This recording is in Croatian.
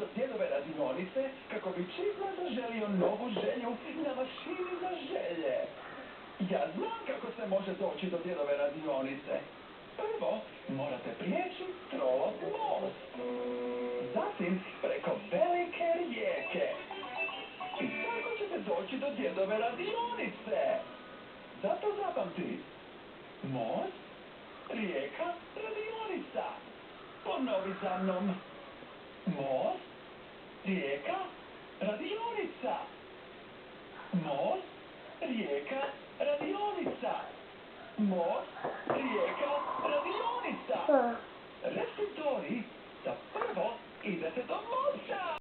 do djedove radionice kako bi čitno zaželio novu želju na mašini za želje. Ja znam kako se može doći do djedove radionice. Prvo, morate prijeći Trolov most. Zatim, preko velike rijeke. I tako ćete doći do djedove radionice. Zato zapamti. Most, rijeka, radionica. Ponovi za mnom. Most, rijeka, radionica. Most, rijeka, radionica. Most, rijeka, radionica.